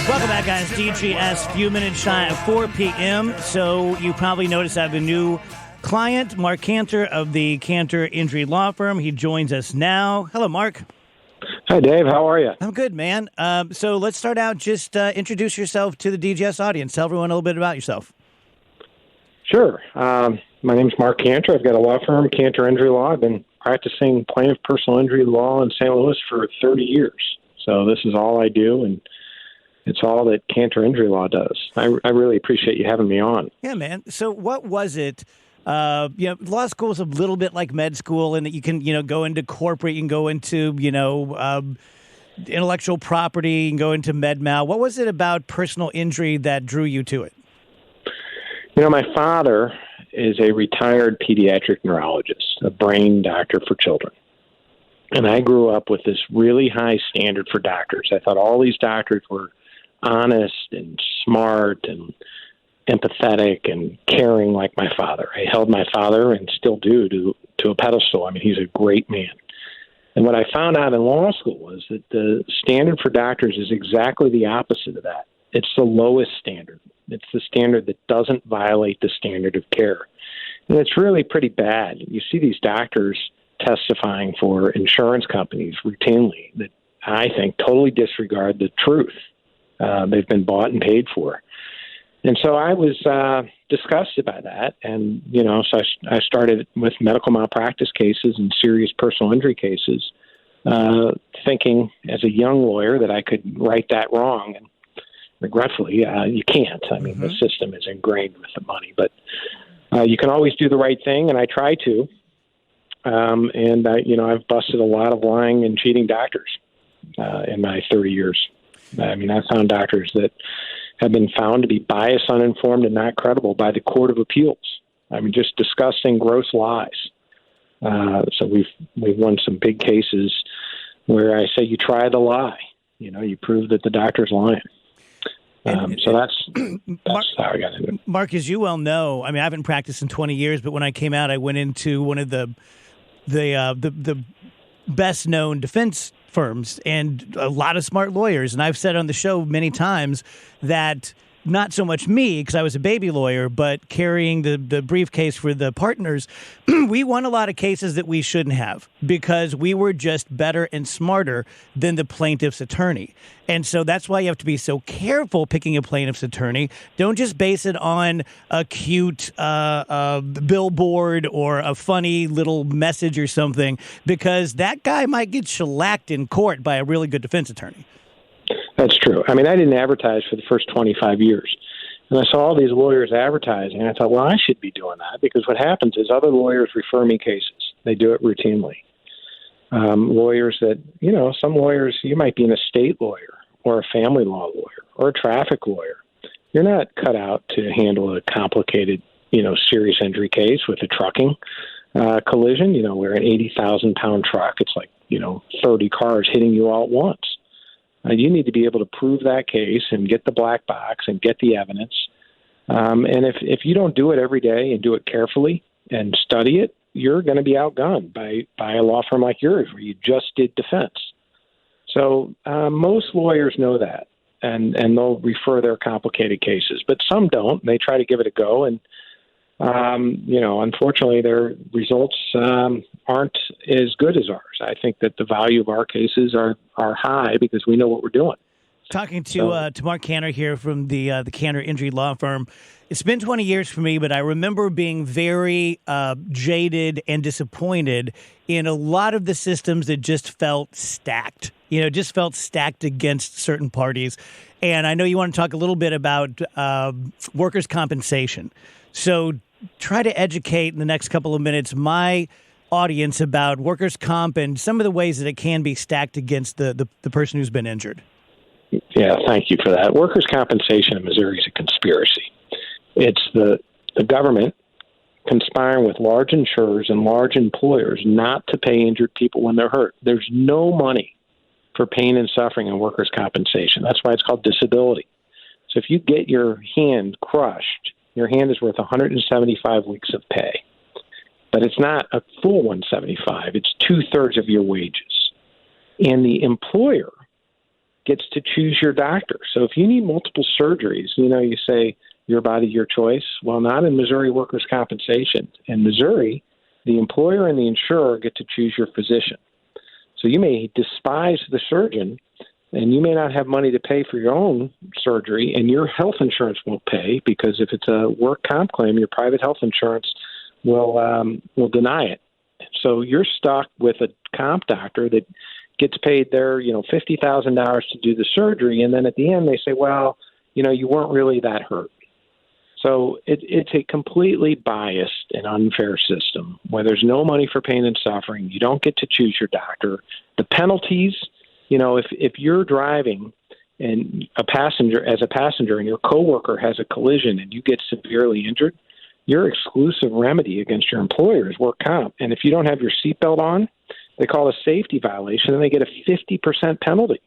Welcome back, guys. DGS, few minutes shy of 4 p.m. So you probably noticed I have a new client, Mark Cantor of the Cantor Injury Law Firm. He joins us now. Hello, Mark. Hi, Dave. How are you? I'm good, man. So let's start out. Just introduce yourself to the DGS audience. Tell everyone a little bit about yourself. Sure. My name's Mark Cantor. I've got a law firm, Cantor Injury Law. I've been practicing plaintiff personal injury law in St. Louis for 30 years. So this is all I do, and it's all that Cantor Injury Law does. I really appreciate you having me on. Yeah, man. So what was it? Law school is a little bit like med school in that you can, go into corporate, you can go into, intellectual property, you can go into med mal. What was it about personal injury that drew you to it? My father is a retired pediatric neurologist, a brain doctor for children. And I grew up with this really high standard for doctors. I thought all these doctors were honest and smart and empathetic and caring like my father. I held my father, and still do, to a pedestal. I mean, he's a great man. And what I found out in law school was that the standard for doctors is exactly the opposite of that. It's the lowest standard. It's the standard that doesn't violate the standard of care. And it's really pretty bad. You see these doctors testifying for insurance companies routinely that I think totally disregard the truth. They've been bought and paid for. And so I was disgusted by that. And, so I started with medical malpractice cases and serious personal injury cases, thinking as a young lawyer that I could right that wrong. And regretfully, you can't. I mean, the system is ingrained with the money. But you can always do the right thing, and I try to. I've busted a lot of lying and cheating doctors in my 30 years. I mean, I found doctors that have been found to be biased, uninformed, and not credible by the Court of Appeals. I mean, just disgusting, gross lies. So we've won some big cases where I say you try the lie. You prove that the doctor's lying. So that's how I got into it. Mark, as you well know, I mean, I haven't practiced in 20 years, but when I came out, I went into one of the best known defense firms and a lot of smart lawyers. And I've said on the show many times that not so much me, because I was a baby lawyer, but carrying the briefcase for the partners, we won a lot of cases that we shouldn't have because we were just better and smarter than the plaintiff's attorney. And so that's why you have to be so careful picking a plaintiff's attorney. Don't just base it on a cute billboard or a funny little message or something, because that guy might get shellacked in court by a really good defense attorney. That's true. I mean, I didn't advertise for the first 25 years. And I saw all these lawyers advertising, and I thought, well, I should be doing that, because what happens is other lawyers refer me cases. They do it routinely. Lawyers that, some lawyers, you might be an estate lawyer or a family law lawyer or a traffic lawyer. You're not cut out to handle a complicated, serious injury case with a trucking collision, where an 80,000-pound truck, it's like, 30 cars hitting you all at once. You need to be able to prove that case and get the black box and get the evidence. And if you don't do it every day and do it carefully and study it, you're going to be outgunned by a law firm like yours where you just did defense. So most lawyers know that, and they'll refer their complicated cases. But some don't. They try to give it a go, and unfortunately, their results aren't as good as ours. I think that the value of our cases are high because we know what we're doing. Talking to Mark Cantor here from the Cantor Injury Law Firm. It's been 20 years for me, but I remember being very jaded and disappointed in a lot of the systems that just felt stacked. Just felt stacked against certain parties. And I know you want to talk a little bit about workers' compensation. So try to educate in the next couple of minutes my audience about workers' comp and some of the ways that it can be stacked against the person who's been injured. Yeah, thank you for that. Workers' compensation in Missouri is a conspiracy. It's the government conspiring with large insurers and large employers not to pay injured people when they're hurt. There's no money for pain and suffering in workers' compensation. That's why it's called disability. So if you get your hand crushed, your hand is worth 175 weeks of pay. But it's not a full 175. It's 2/3 of your wages. And the employer gets to choose your doctor. So if you need multiple surgeries, you say your body, your choice. Well, not in Missouri workers' compensation. In Missouri, the employer and the insurer get to choose your physician. So you may despise the surgeon, and you may not have money to pay for your own surgery, and your health insurance won't pay because if it's a work comp claim, your private health insurance will deny it. So you're stuck with a comp doctor that gets paid their $50,000 to do the surgery, and then at the end they say, well, you weren't really that hurt. So it's a completely biased and unfair system where there's no money for pain and suffering. You don't get to choose your doctor. The penalties, if you're driving and as a passenger and your coworker has a collision and you get severely injured, your exclusive remedy against your employer is work comp. And if you don't have your seatbelt on, they call it a safety violation and they get a 50% penalty.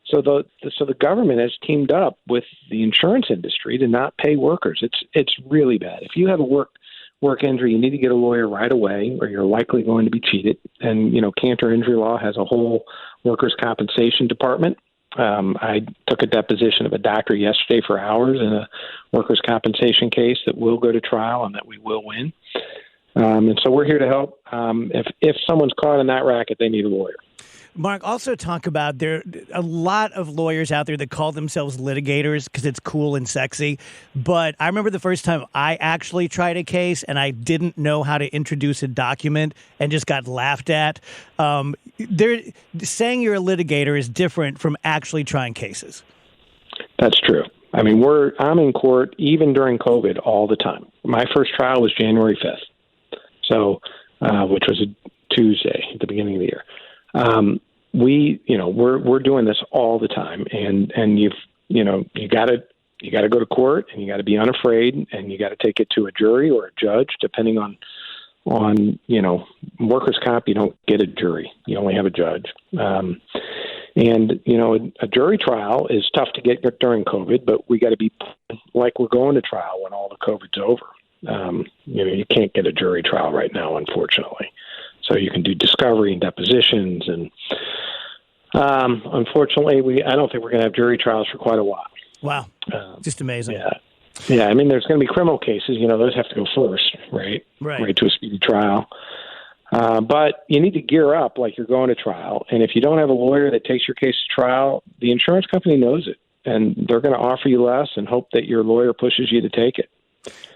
So the government has teamed up with the insurance industry to not pay workers. It's really bad. If you have a work injury, you need to get a lawyer right away, or you're likely going to be cheated. And Cantor Injury Law has a whole workers' compensation department. I took a deposition of a doctor yesterday for hours in a workers' compensation case that will go to trial and that we will win. And so we're here to help. If someone's caught in that racket, they need a lawyer. Mark, also talk about there are a lot of lawyers out there that call themselves litigators because it's cool and sexy. But I remember the first time I actually tried a case and I didn't know how to introduce a document and just got laughed at. Saying you're a litigator is different from actually trying cases. That's true. I mean, I'm in court even during COVID all the time. My first trial was January 5th, so which was a Tuesday at the beginning of the year. We're doing this all the time, and you got to go to court, and you got to be unafraid, and you got to take it to a jury or a judge, depending on workers' comp. You don't get a jury; you only have a judge. A jury trial is tough to get during COVID, but we got to be like we're going to trial when all the COVID's over. You can't get a jury trial right now, unfortunately. So you can do discovery and depositions, and unfortunately, I don't think we're going to have jury trials for quite a while. Wow, just amazing. Yeah. I mean, there's going to be criminal cases. Those have to go first, right to a speedy trial. But you need to gear up like you're going to trial. And if you don't have a lawyer that takes your case to trial, the insurance company knows it, and they're going to offer you less and hope that your lawyer pushes you to take it.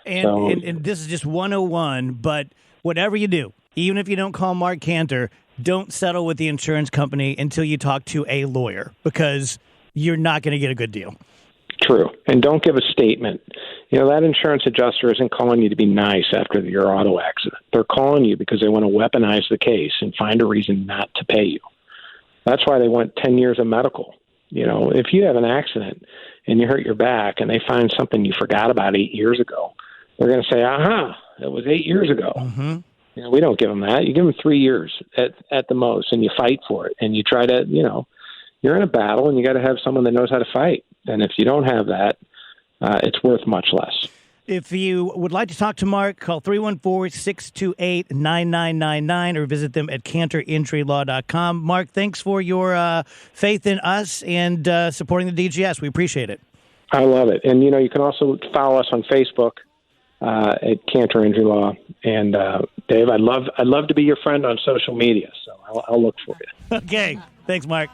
And this is just 101, but whatever you do, even if you don't call Mark Cantor, don't settle with the insurance company until you talk to a lawyer because you're not going to get a good deal. True. And don't give a statement. That insurance adjuster isn't calling you to be nice after your auto accident. They're calling you because they want to weaponize the case and find a reason not to pay you. That's why they want 10 years of medical. If you have an accident and you hurt your back and they find something you forgot about 8 years ago, they're going to say, it was 8 years ago. Mm-hmm. We don't give them that. You give them 3 years at the most, and you fight for it. And you try to, you're in a battle, and you got to have someone that knows how to fight. And if you don't have that, it's worth much less. If you would like to talk to Mark, call 314-628-9999 or visit them at cantorinjurylaw.com. Mark, thanks for your faith in us and supporting the DGS. We appreciate it. I love it. And, you can also follow us on Facebook at Cantor Injury Law. And, Dave, I'd love to be your friend on social media, so I'll look for you. Okay. Thanks, Mark.